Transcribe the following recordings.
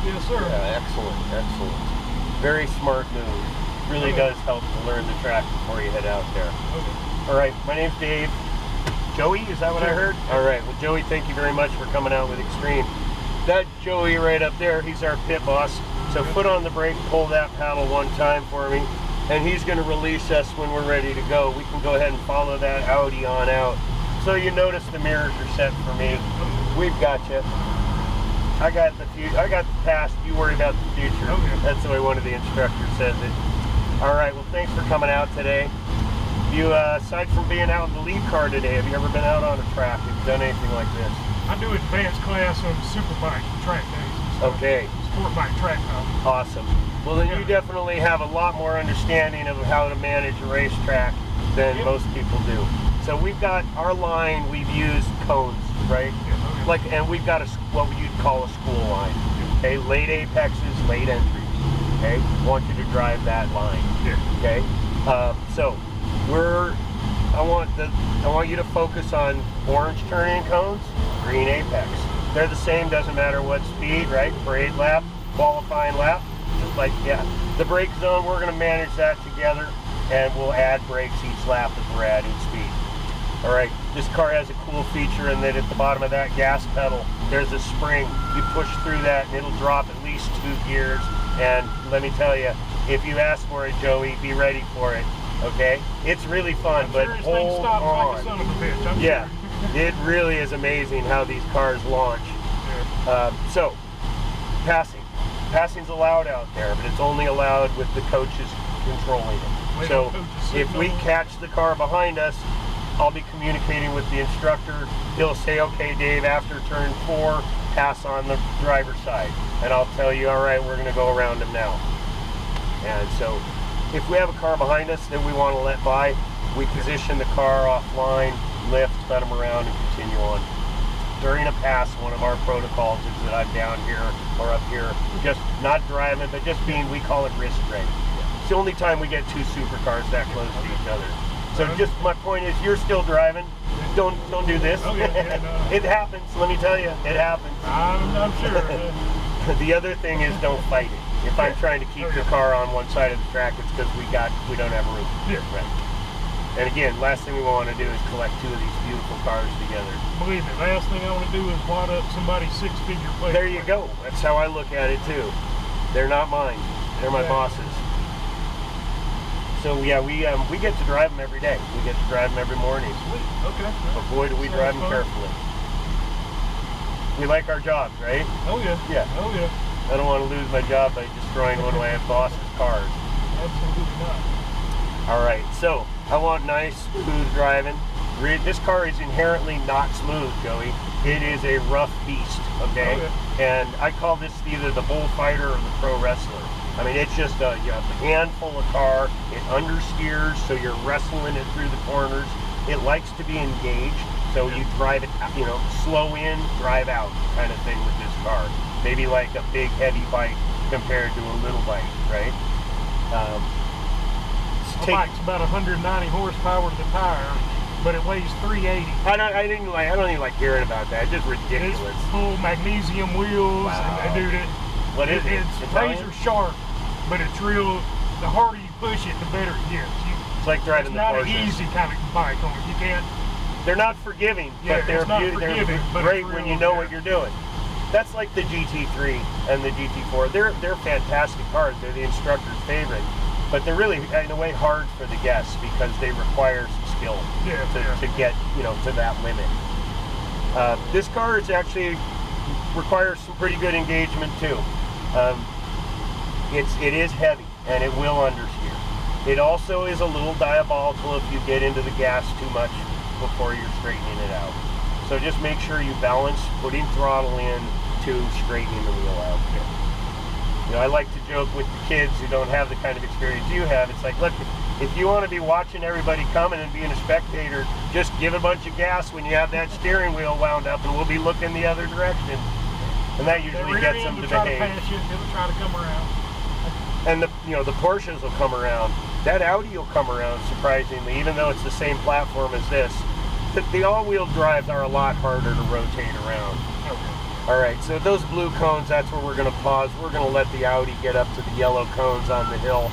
Yes, sir. Yeah, excellent, excellent. Very smart move. Really does help to learn the track before you head out there. Okay. All right, my name's Dave. Joey, is that what I heard? All right, well, Joey, thank you very much for coming out with Xtreme. That Joey right up there, he's our pit boss. So foot on the brake, pull that paddle one time for me, and he's going to release us when we're ready to go. We can go ahead and follow that Audi on out. So you notice the mirrors are set for me. We've got you. I got the past, you worry about the future. Okay. That's the way one of the instructors says it. All right, well, thanks for coming out today. You, aside from being out in the lead car today, have you ever been out on a track? Have you done anything like this? I do advanced class on superbike track days. Okay. Sport bike track now. Awesome. Well, then you definitely have a lot more understanding of how to manage a racetrack than most people do. So we've got our line, we've used cones, right? Like, and we've got what you'd call a school line. Okay, late apexes, late entries. Okay, want you to drive that line. Okay, so I want you to focus on orange turning cones, green apex. They're the same, doesn't matter what speed, right? Parade lap, qualifying lap, just like, the brake zone, we're gonna manage that together, and we'll add brakes each lap as we're adding speed. All right, this car has a cool feature in that at the bottom of that gas pedal, there's a spring. You push through that and it'll drop at least 2 gears. And let me tell you, if you ask for it, Joey, be ready for it, okay? It's really fun, but hold on. Like a son of a bitch, yeah, it really is amazing how these cars launch. So, passing's allowed out there, but it's only allowed with the coaches controlling it. So if we catch the car behind us, I'll be communicating with the instructor. He'll say, okay, Dave, after turn 4, pass on the driver's side. And I'll tell you, all right, we're gonna go around him now. And so if we have a car behind us that we want to let by, we position the car offline, lift, let them around, and continue on. During a pass, one of our protocols is that I'm down here or up here, just not driving, but just being, we call it wrist ready. It's the only time we get 2 supercars that close to each other. So just my point is, you're still driving. Don't do this. It happens. Let me tell you, it happens. I'm sure. The other thing is, don't fight it. If I'm trying to keep the car on one side of the track, it's because we don't have room. Right. And again, last thing we want to do is collect 2 of these beautiful cars together. Believe me, last thing I want to do is wad up somebody's 6-figure plate. There you go. That's how I look at it too. They're not mine. They're my bosses. So yeah, we get to drive them every day. We get to drive them every morning. Sweet. Okay. But boy, do we drive them carefully. We like our jobs, right? Oh yeah. Yeah. Oh yeah. I don't want to lose my job by destroying one of my boss's cars. Absolutely not. All right, so I want nice, smooth driving. This car is inherently not smooth, Joey. It is a rough beast, okay? And I call this either the bullfighter or the pro wrestler. I mean, it's just a handful of car. It understeers, so you're wrestling it through the corners. It likes to be engaged, so you drive it, slow in, drive out kind of thing with this car. Maybe like a big, heavy bike compared to a little bike, right? The bike's about 190 horsepower to the tire, but it weighs 380. I don't even like hearing about that. It's just ridiculous. It's full magnesium wheels, and dude, what is it? It's razor sharp, but it's real. The harder you push it, the better it gets. It's like driving the Porsche. It's not an easy kind of bike on it. You can't. They're not forgiving, but they're great when you know what you're doing. That's like the GT3 and the GT4. They're fantastic cars. They're the instructor's favorite, but they're really in a way hard for the guests because they require some skill to get to that limit. This car is actually requires some pretty good engagement too. It is heavy and it will understeer. It also is a little diabolical if you get into the gas too much before you're straightening it out. So just make sure you balance putting throttle in to straightening the wheel out. I like to joke with the kids who don't have the kind of experience you have. It's like, look, if you want to be watching everybody coming and being a spectator, just give a bunch of gas when you have that steering wheel wound up, and we'll be looking the other direction. And that usually gets them to behave. It'll try to come around. And the Porsches will come around. That Audi will come around, surprisingly, even though it's the same platform as this. The all-wheel drives are a lot harder to rotate around. All right, so those blue cones, that's where we're gonna pause. We're gonna let the Audi get up to the yellow cones on the hill.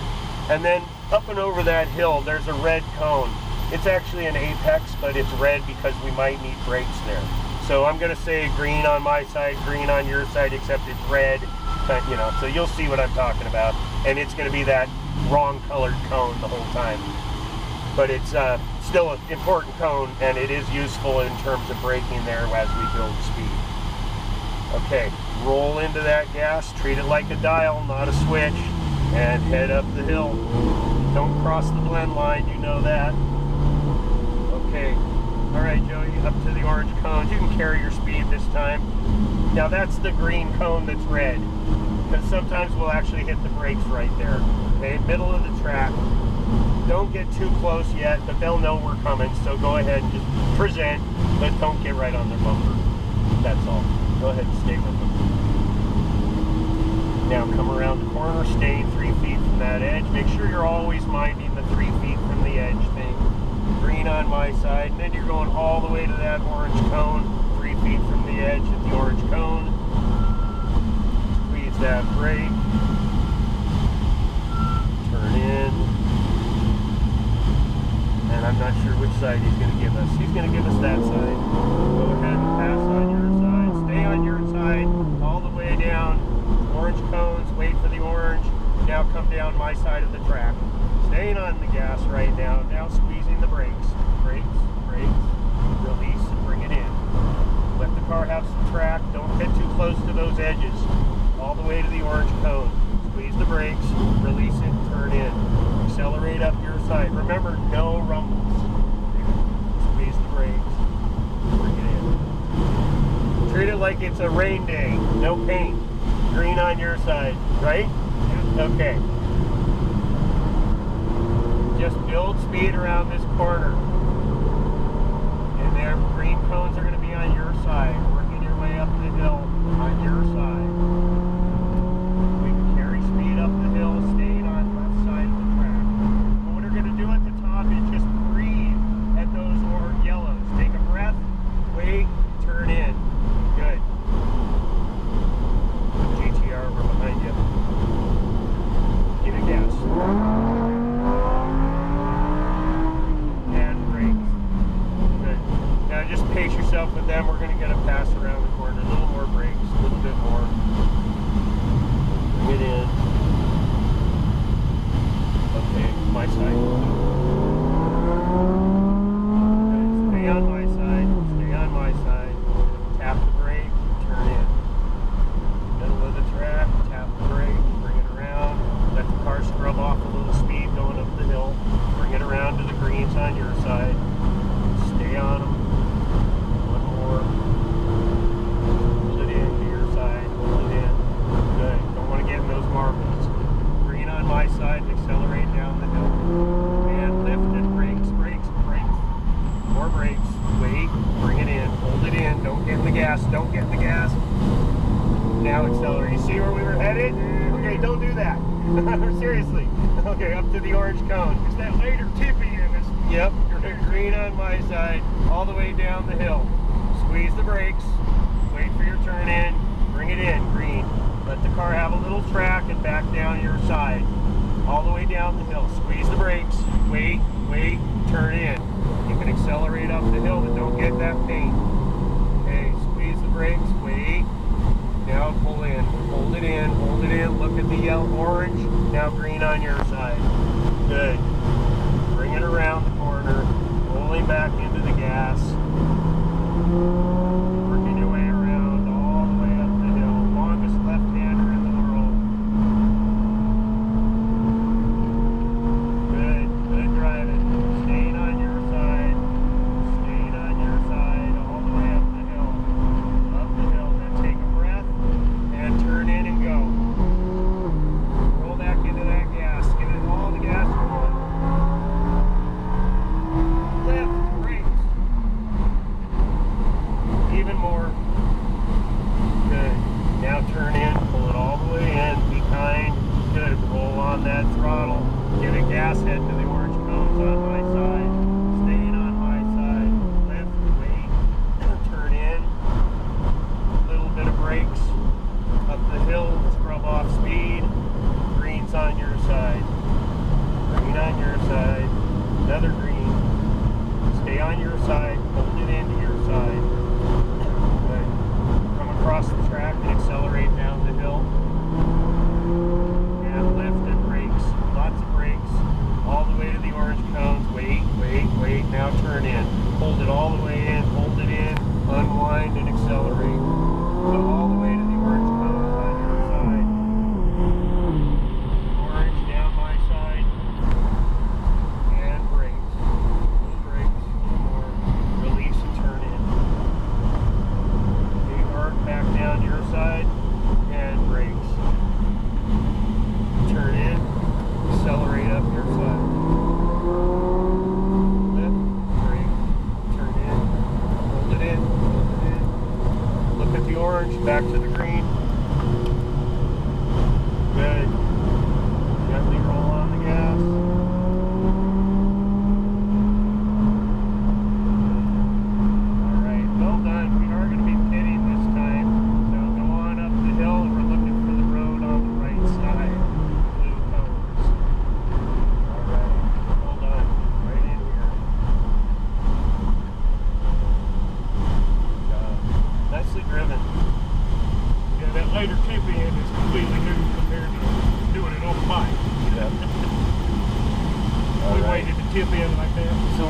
And then up and over that hill, there's a red cone. It's actually an apex, but it's red because we might need brakes there. So I'm gonna say green on my side, green on your side, except it's red, but, you know, so you'll see what I'm talking about. And it's gonna be that wrong colored cone the whole time. But it's still an important cone, and it is useful in terms of braking there as we build speed. Okay, roll into that gas, treat it like a dial, not a switch, and head up the hill. Don't cross the blend line, you know that. Okay, all right, Joey, up to the orange cones. You can carry your speed this time. Now that's the green cone that's red, because sometimes we'll actually hit the brakes right there. Okay, middle of the track. Don't get too close yet, but they'll know we're coming, so go ahead and just present, but don't get right on their bumper. That's all. Go ahead and stay with them. Now come around the corner, stay 3 feet from that edge. Make sure you're always minding the 3 feet from the edge thing. Green on my side, and then you're going all the way to that orange cone, 3 feet from the edge at the orange cone. Squeeze that brake. Turn in. And I'm not sure which side he's going to give us. He's going to give us that side. Go ahead and pass on your side. Stay on your side all the way down. Orange cones, wait for the orange. Now come down my side of the track. Staying on the gas right now. Now squeezing the brakes. Brakes, brakes. Release and bring it in. Let the car have some track. Don't get too close to those edges. All the way to the orange cone. Squeeze the brakes. Release it. Turn in. Accelerate up your side. Remember, no rumbles. Squeeze the brakes. Bring it in. Treat it like it's a rain day. No paint. Green on your side, right? Okay. Just build speed around this corner. And their green cones are going to be on your side. Working your way up the hill on your side. We can carry speed up the hill, staying on the left side of the track. But what we're going to do at the top is just breathe at those yellows. Take a breath, wait, turn in. Good. GTR over behind you. Give it gas. And brakes. Good. Now just pace yourself with them. We're going to get a pass around the corner. A little more brakes, a little bit more. Bring it in. Okay, my side. Good. Stay on my side. Stay on my side. Tap the brake. Turn in. Middle of the track, tap the brake, bring it around, let the car scrub off a little speed going up the hill, bring it around to the greens on your side, stay on them, one more, hold it in to your side, hold it in, good, don't want to get in those marbles, green on my side, accelerate down the hill, and lift and brakes, brakes, brakes, more brakes, wait, bring it in, hold it in, don't get in the gas, don't get in the gas. Now accelerate. You see where we were headed? Okay, don't do that. Seriously. Okay, up to the orange cone. Is that later tippy in this? Yep, you're green on my side, all the way down the hill. Squeeze the brakes, wait for your turn in, bring it in, green. Let the car have a little track and back down your side. All the way down the hill. Squeeze the brakes, wait, wait, turn in. You can accelerate up the hill, but don't get that paint. Okay, squeeze the brakes, wait. Now pull in, hold it in, hold it in, look at the yellow, orange, now green on your side. Good. Bring it around the corner, rolling back into the gas. Working your way around, all the way up the hill. Longest left-hander in the world. Good, good driving. Staying on your side, staying on your side, all the way up the hill. Up the hill, then take a breath. And turn in and go. Roll back into that gas. Give it all the gas you want. Lift, brakes. Even more. Good. Now turn in, pull it all the way in, behind. Good. Roll on that throttle. Give it gas, head to the orange cones on my side. Staying on my side. Lift, wait, turn in. A little bit of brake.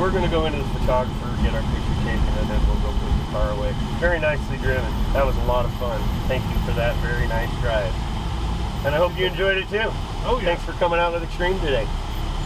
we're going to go into the photographer, get our picture taken, and then we'll go put the car away. Very nicely driven. That was a lot of fun. Thank you for that very nice drive. And I hope you enjoyed it too. Oh yeah. Thanks for coming out with Xtreme today.